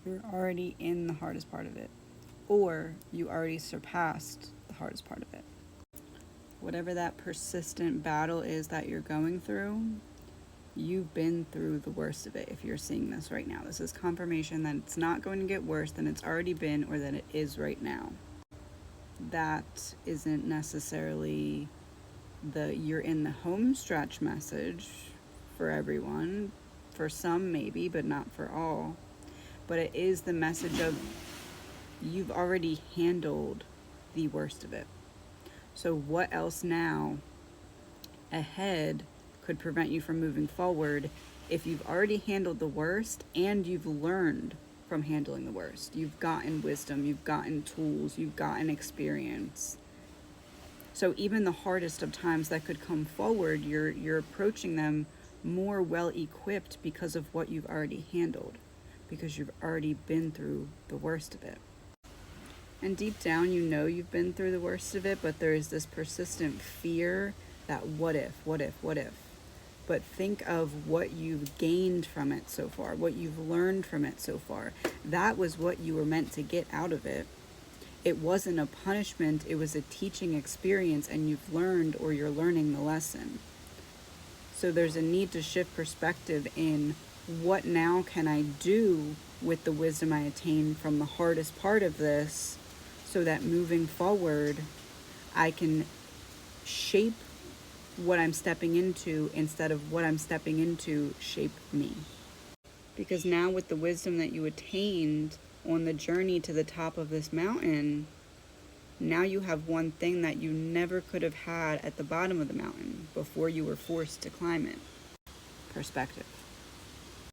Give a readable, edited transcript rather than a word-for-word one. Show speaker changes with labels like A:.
A: You're already in the hardest part of it, or you already surpassed the hardest part of it. Whatever that persistent battle is that you're going through, you've been through the worst of it. If you're seeing this right now, this is confirmation that it's not going to get worse than it's already been or that it is right now. That isn't necessarily the you're in the home stretch message for everyone. For some, maybe, but not for all. But it is the message of you've already handled the worst of it. So, what else now ahead could prevent you from moving forward if you've already handled the worst and you've learned from handling the worst? You've gotten wisdom, you've gotten tools, you've gotten experience. So, even the hardest of times that could come forward, you're approaching them more well equipped because of what you've already handled, because you've already been through the worst of it. And deep down, you know you've been through the worst of it, but there is this persistent fear that what if? But think of what you've gained from it so far, what you've learned from it so far. That was what you were meant to get out of it. It wasn't a punishment, it was a teaching experience, and you've learned or you're learning the lesson. So there's a need to shift perspective in what now can I do with the wisdom I attained from the hardest part of this, so that moving forward, I can shape what I'm stepping into instead of what I'm stepping into shape me. Because now with the wisdom that you attained on the journey to the top of this mountain, now you have one thing that you never could have had at the bottom of the mountain before you were forced to climb it: perspective.